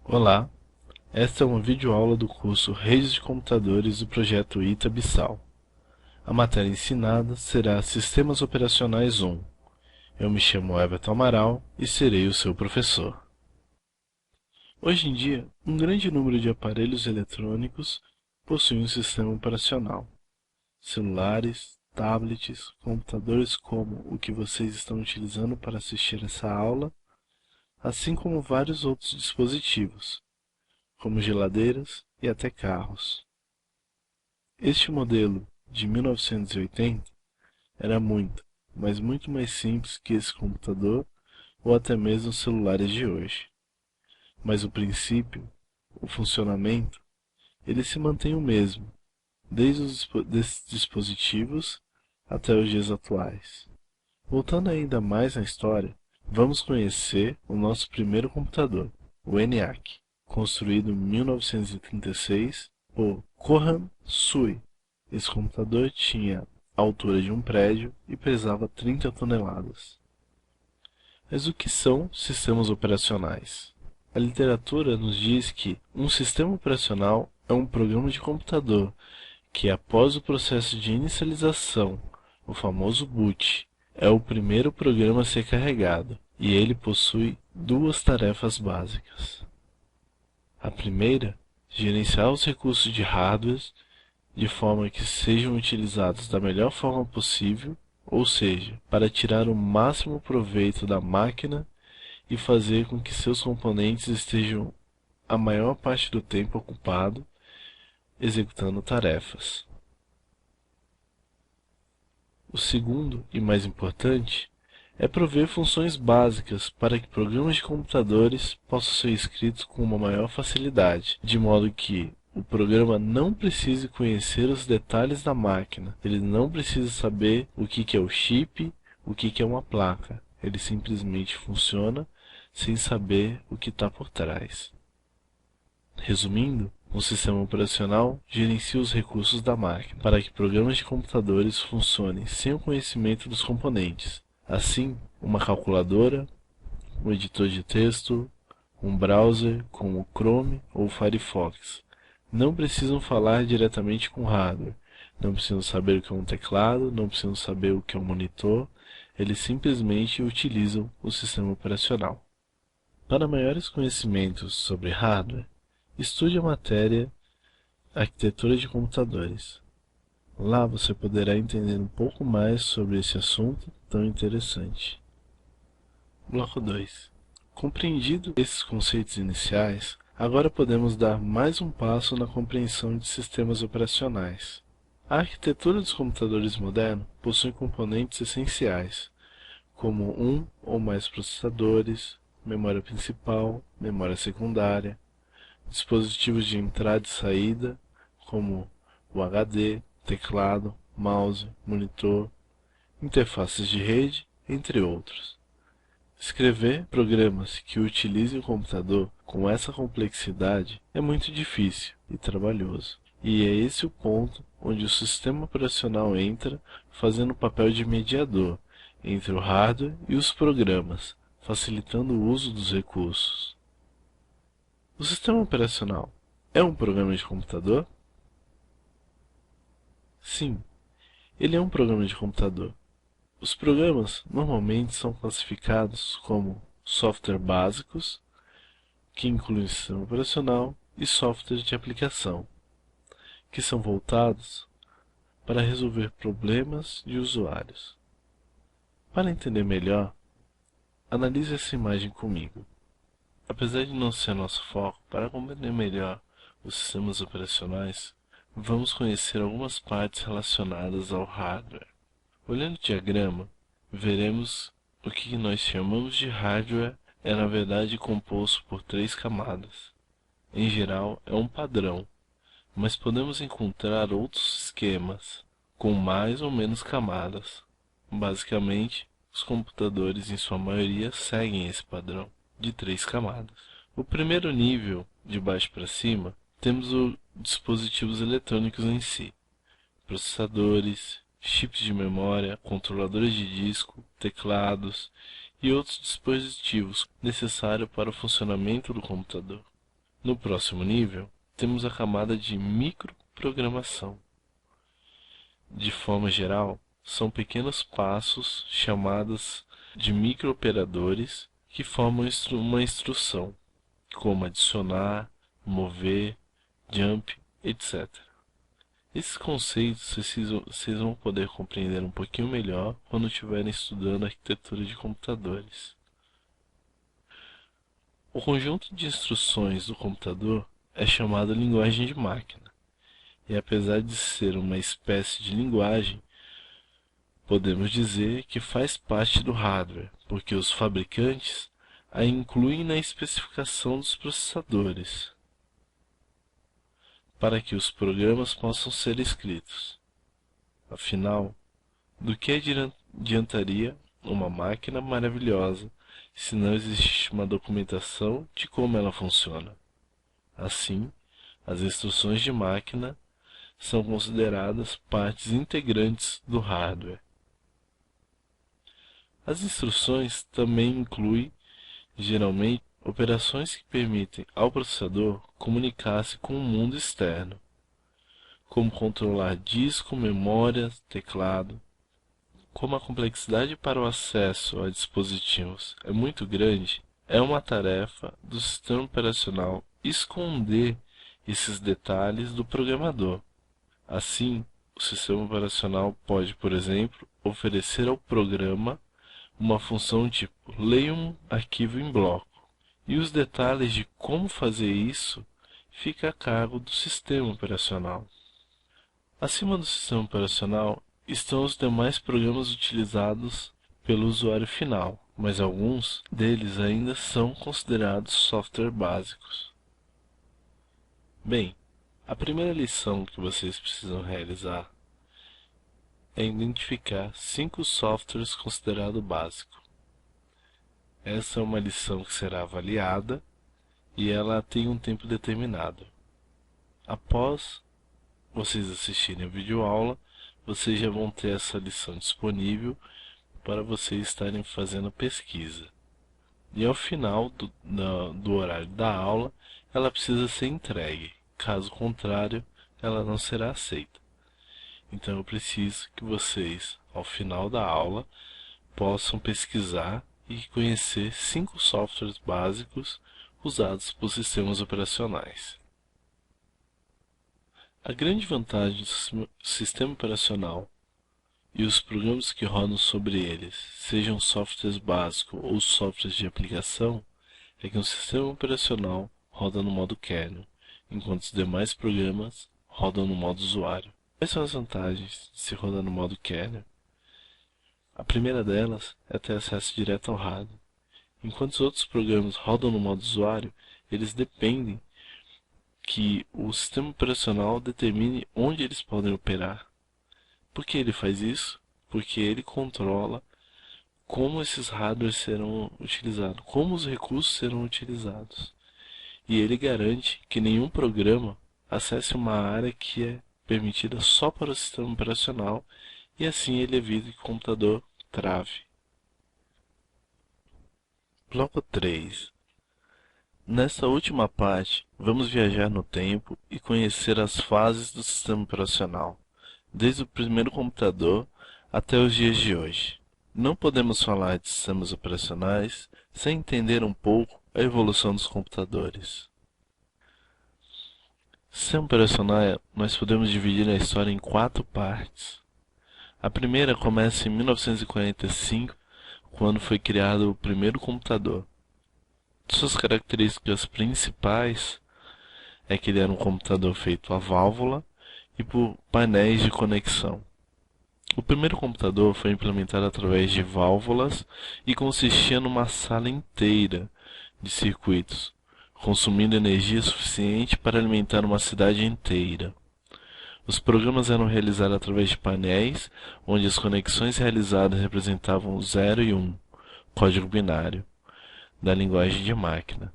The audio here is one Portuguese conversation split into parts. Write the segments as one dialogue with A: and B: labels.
A: Olá, esta é uma videoaula do curso Redes de Computadores do projeto ITA-BISAL. A matéria ensinada será Sistemas Operacionais 1. Eu me chamo Everton Amaral e serei o seu professor. Hoje em dia, um grande número de aparelhos eletrônicos possui um sistema operacional. Celulares, tablets, computadores como o que vocês estão utilizando para assistir essa aula, assim como vários outros dispositivos, como geladeiras e até carros. Este modelo, de 1980, era muito, mas muito mais simples que esse computador ou até mesmo os celulares de hoje. Mas o princípio, o funcionamento, ele se mantém o mesmo, desde os desses dispositivos até os dias atuais. Voltando ainda mais na história, vamos conhecer o nosso primeiro computador, o ENIAC, construído em 1936 por Kohan Sui. Esse computador tinha a altura de um prédio e pesava 30 toneladas. Mas o que são sistemas operacionais? A literatura nos diz que um sistema operacional é um programa de computador que, após o processo de inicialização, o famoso boot, é o primeiro programa a ser carregado, e ele possui duas tarefas básicas. A primeira, gerenciar os recursos de hardware de forma que sejam utilizados da melhor forma possível, ou seja, para tirar o máximo proveito da máquina e fazer com que seus componentes estejam a maior parte do tempo ocupados executando tarefas. O segundo, e mais importante, é prover funções básicas para que programas de computadores possam ser escritos com uma maior facilidade, de modo que o programa não precise conhecer os detalhes da máquina, ele não precisa saber o que é o chip, o que é uma placa, ele simplesmente funciona sem saber o que está por trás. Resumindo, um sistema operacional gerencia os recursos da máquina para que programas de computadores funcionem sem o conhecimento dos componentes. Assim, uma calculadora, um editor de texto, um browser como o Chrome ou o Firefox não precisam falar diretamente com o hardware, não precisam saber o que é um teclado, não precisam saber o que é um monitor, eles simplesmente utilizam o sistema operacional. Para maiores conhecimentos sobre hardware, estude a matéria Arquitetura de Computadores. Lá você poderá entender um pouco mais sobre esse assunto tão interessante. Bloco 2. Compreendido esses conceitos iniciais, agora podemos dar mais um passo na compreensão de sistemas operacionais. A arquitetura dos computadores modernos possui componentes essenciais, como um ou mais processadores, memória principal, memória secundária, dispositivos de entrada e saída, como o HD, teclado, mouse, monitor, interfaces de rede, entre outros. Escrever programas que utilizem o computador com essa complexidade é muito difícil e trabalhoso. E é esse o ponto onde o sistema operacional entra, fazendo o papel de mediador entre o hardware e os programas, facilitando o uso dos recursos. O sistema operacional é um programa de computador? Sim, ele é um programa de computador. Os programas normalmente são classificados como software básicos, que incluem sistema operacional, e software de aplicação, que são voltados para resolver problemas de usuários. Para entender melhor, analise essa imagem comigo. Apesar de não ser nosso foco, para compreender melhor os sistemas operacionais, vamos conhecer algumas partes relacionadas ao hardware. Olhando o diagrama, veremos o que nós chamamos de hardware é na verdade composto por três camadas. Em geral, é um padrão, mas podemos encontrar outros esquemas com mais ou menos camadas. Basicamente, os computadores em sua maioria seguem esse padrão de três camadas. O primeiro nível, de baixo para cima, temos os dispositivos eletrônicos em si, processadores, chips de memória, controladores de disco, teclados e outros dispositivos necessários para o funcionamento do computador. No próximo nível, temos a camada de microprogramação. De forma geral, são pequenos passos chamados de microoperadores que formam uma instrução, como adicionar, mover, jump, etc. Esses conceitos vocês vão poder compreender um pouquinho melhor quando estiverem estudando arquitetura de computadores. O conjunto de instruções do computador é chamado linguagem de máquina, e apesar de ser uma espécie de linguagem, podemos dizer que faz parte do hardware, porque os fabricantes a incluem na especificação dos processadores, para que os programas possam ser escritos. Afinal, do que adiantaria uma máquina maravilhosa se não existe uma documentação de como ela funciona? Assim, as instruções de máquina são consideradas partes integrantes do hardware. As instruções também incluem, geralmente, operações que permitem ao processador comunicar-se com o mundo externo, como controlar disco, memória, teclado. Como a complexidade para o acesso a dispositivos é muito grande, é uma tarefa do sistema operacional esconder esses detalhes do programador. Assim, o sistema operacional pode, por exemplo, oferecer ao programa uma função tipo leia um arquivo em bloco, e os detalhes de como fazer isso fica a cargo do sistema operacional. Acima do sistema operacional estão os demais programas utilizados pelo usuário final, mas alguns deles ainda são considerados software básicos. Bem, a primeira lição que vocês precisam realizar é identificar 5 softwares considerados básicos. Essa é uma lição que será avaliada e ela tem um tempo determinado. Após vocês assistirem a videoaula, vocês já vão ter essa lição disponível para vocês estarem fazendo pesquisa. E ao final do horário da aula, ela precisa ser entregue. Caso contrário, ela não será aceita. Então eu preciso que vocês, ao final da aula, possam pesquisar e conhecer 5 softwares básicos usados por sistemas operacionais. A grande vantagem do sistema operacional e os programas que rodam sobre eles, sejam softwares básicos ou softwares de aplicação, é que um sistema operacional roda no modo kernel, enquanto os demais programas rodam no modo usuário. Quais são as vantagens de se rodar no modo kernel? A primeira delas é ter acesso direto ao hardware. Enquanto os outros programas rodam no modo usuário, eles dependem que o sistema operacional determine onde eles podem operar. Por que ele faz isso? Porque ele controla como esses hardwares serão utilizados, como os recursos serão utilizados. E ele garante que nenhum programa acesse uma área que é permitida só para o sistema operacional, e assim ele evita que o computador trave. Bloco 3. Nesta última parte, vamos viajar no tempo e conhecer as fases do sistema operacional, desde o primeiro computador até os dias de hoje. Não podemos falar de sistemas operacionais sem entender um pouco a evolução dos computadores. Sistema operacional, nós podemos dividir a história em 4 partes. A primeira começa em 1945, quando foi criado o primeiro computador. Suas características principais é que ele era um computador feito a válvula e por painéis de conexão. O primeiro computador foi implementado através de válvulas e consistia numa sala inteira de circuitos, consumindo energia suficiente para alimentar uma cidade inteira. Os programas eram realizados através de painéis, onde as conexões realizadas representavam 0 e 1, código binário, da linguagem de máquina.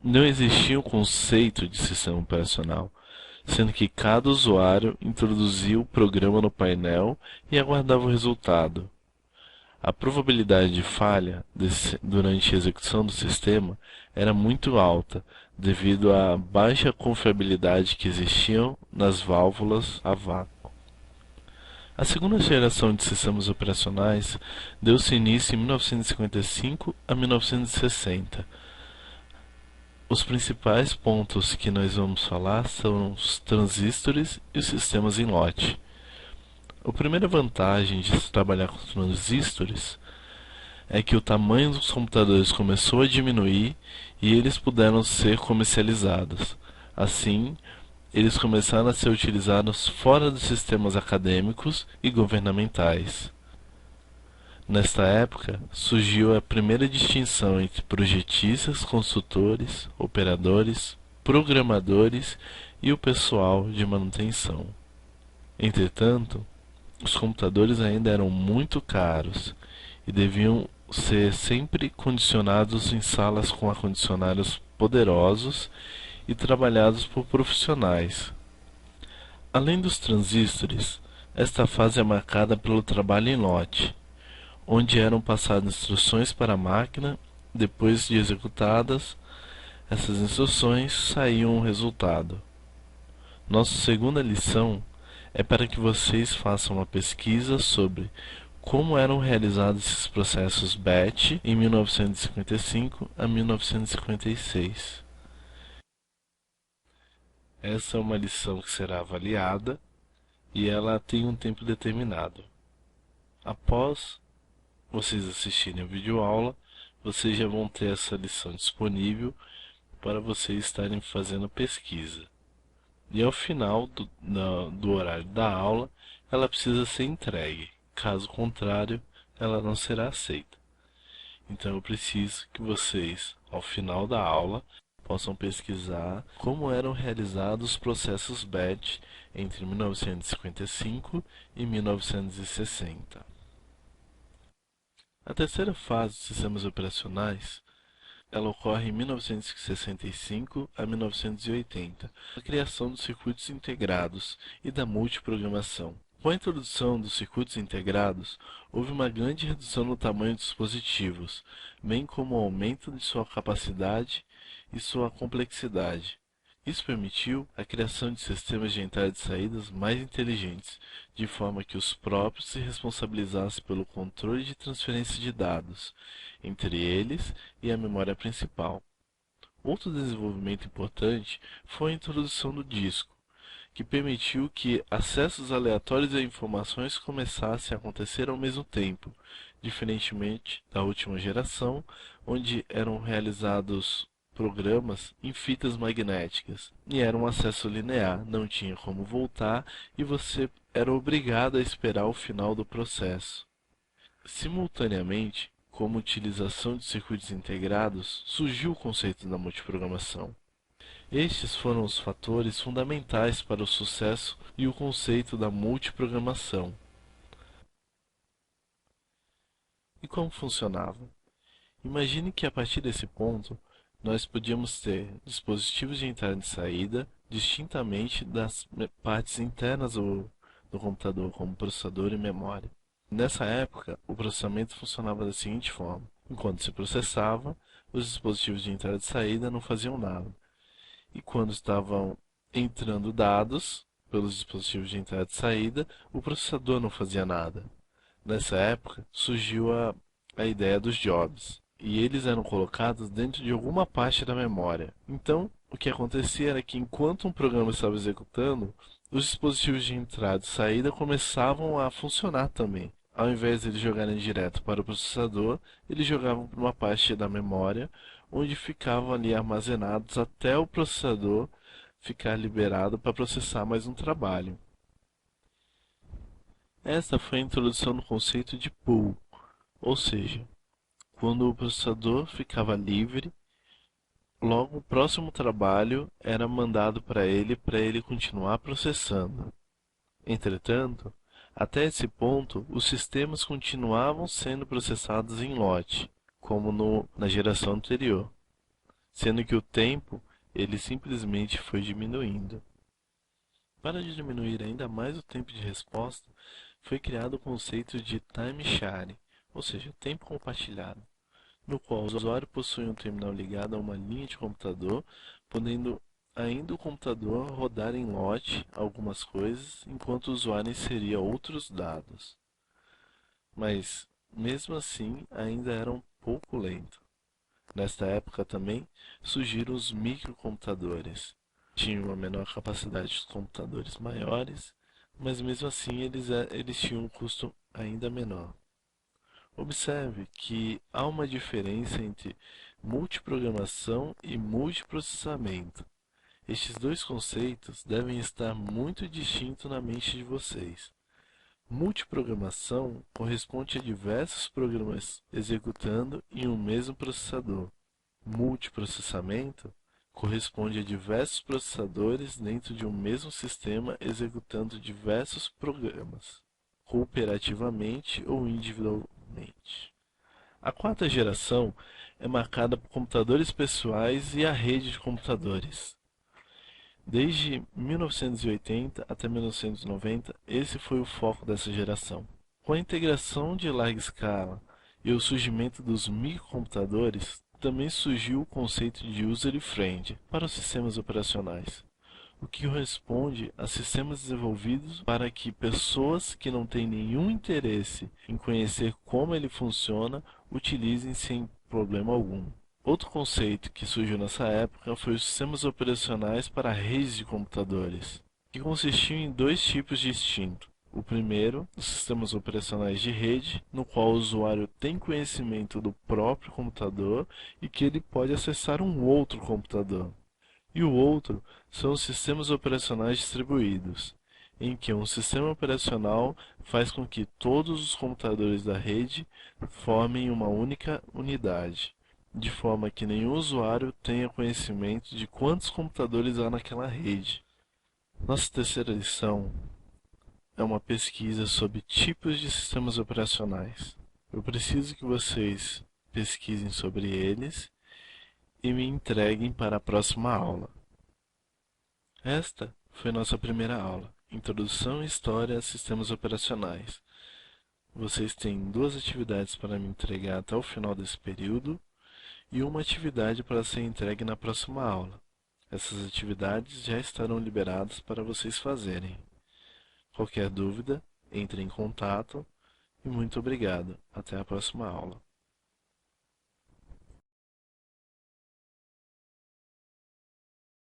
A: Não existia um conceito de sistema operacional, sendo que cada usuário introduzia o programa no painel e aguardava o resultado. A probabilidade de falha durante a execução do sistema era muito alta, devido à baixa confiabilidade que existiam nas válvulas a vácuo. A segunda geração de sistemas operacionais deu-se início em 1955 a 1960. Os principais pontos que nós vamos falar são os transistores e os sistemas em lote. A primeira vantagem de se trabalhar com transistores é que o tamanho dos computadores começou a diminuir e eles puderam ser comercializados. Assim, eles começaram a ser utilizados fora dos sistemas acadêmicos e governamentais. Nesta época, surgiu a primeira distinção entre projetistas, consultores, operadores, programadores e o pessoal de manutenção. Entretanto, os computadores ainda eram muito caros e deviam ser sempre condicionados em salas com ar-condicionados poderosos e trabalhados por profissionais. Além dos transistores, esta fase é marcada pelo trabalho em lote, onde eram passadas instruções para a máquina. Depois de executadas essas instruções, saía um resultado. Nossa segunda lição é para que vocês façam uma pesquisa sobre como eram realizados esses processos batch em 1955 a 1956. Essa é uma lição que será avaliada e ela tem um tempo determinado. Após vocês assistirem a videoaula, vocês já vão ter essa lição disponível para vocês estarem fazendo pesquisa. E ao final do horário da aula, ela precisa ser entregue. Caso contrário, ela não será aceita. Então eu preciso que vocês, ao final da aula, possam pesquisar como eram realizados os processos batch entre 1955 e 1960. A terceira fase dos sistemas operacionais, ela ocorre em 1965 a 1980, a criação dos circuitos integrados e da multiprogramação. Com a introdução dos circuitos integrados, houve uma grande redução no tamanho dos dispositivos, bem como o aumento de sua capacidade e sua complexidade. Isso permitiu a criação de sistemas de entrada e saídas mais inteligentes, de forma que os próprios se responsabilizassem pelo controle de transferência de dados, entre eles e a memória principal. Outro desenvolvimento importante foi a introdução do disco, que permitiu que acessos aleatórios a informações começassem a acontecer ao mesmo tempo, diferentemente da última geração, onde eram realizados programas em fitas magnéticas e era um acesso linear, não tinha como voltar e você era obrigado a esperar o final do processo. Simultaneamente, como utilização de circuitos integrados, surgiu o conceito da multiprogramação. Estes foram os fatores fundamentais para o sucesso e o conceito da multiprogramação. E como funcionava? Imagine que a partir desse ponto, nós podíamos ter dispositivos de entrada e saída distintamente das partes internas do computador, como processador e memória. Nessa época, o processamento funcionava da seguinte forma: enquanto se processava, os dispositivos de entrada e saída não faziam nada. E quando estavam entrando dados pelos dispositivos de entrada e saída, o processador não fazia nada. Nessa época, surgiu a ideia dos jobs, e eles eram colocados dentro de alguma parte da memória. Então, o que acontecia era que enquanto um programa estava executando, os dispositivos de entrada e saída começavam a funcionar também. Ao invés de eles jogarem direto para o processador, eles jogavam para uma parte da memória, onde ficavam ali armazenados até o processador ficar liberado para processar mais um trabalho. Esta foi a introdução do conceito de pool, ou seja, quando o processador ficava livre, logo o próximo trabalho era mandado para ele continuar processando. Entretanto, até esse ponto, os sistemas continuavam sendo processados em lote, como na geração anterior, sendo que o tempo ele simplesmente foi diminuindo. Para diminuir ainda mais o tempo de resposta, foi criado o conceito de time sharing, ou seja, tempo compartilhado, no qual o usuário possui um terminal ligado a uma linha de computador, podendo ainda o computador rodar em lote algumas coisas, enquanto o usuário inseria outros dados. Mas, mesmo assim, ainda era um pouco lento. Nesta época também surgiram os microcomputadores. Tinham uma menor capacidade dos computadores maiores, mas mesmo assim eles tinham um custo ainda menor. Observe que há uma diferença entre multiprogramação e multiprocessamento. Estes dois conceitos devem estar muito distintos na mente de vocês. Multiprogramação corresponde a diversos programas executando em um mesmo processador. Multiprocessamento corresponde a diversos processadores dentro de um mesmo sistema executando diversos programas, cooperativamente ou individualmente. A quarta geração é marcada por computadores pessoais e a rede de computadores. Desde 1980 até 1990, esse foi o foco dessa geração. Com a integração de larga escala e o surgimento dos microcomputadores, também surgiu o conceito de user-friend para os sistemas operacionais, o que corresponde a sistemas desenvolvidos para que pessoas que não têm nenhum interesse em conhecer como ele funciona utilizem sem problema algum. Outro conceito que surgiu nessa época foi os sistemas operacionais para redes de computadores, que consistiam em dois tipos distintos. O primeiro, os sistemas operacionais de rede, no qual o usuário tem conhecimento do próprio computador e que ele pode acessar um outro computador. E o outro são os sistemas operacionais distribuídos, em que um sistema operacional faz com que todos os computadores da rede formem uma única unidade, de forma que nenhum usuário tenha conhecimento de quantos computadores há naquela rede. Nossa terceira lição é uma pesquisa sobre tipos de sistemas operacionais. Eu preciso que vocês pesquisem sobre eles e me entreguem para a próxima aula. Esta foi nossa primeira aula, Introdução e História a Sistemas Operacionais. Vocês têm duas atividades para me entregar até o final desse período e uma atividade para ser entregue na próxima aula. Essas atividades já estarão liberadas para vocês fazerem. Qualquer dúvida, entre em contato e muito obrigado. Até a próxima aula.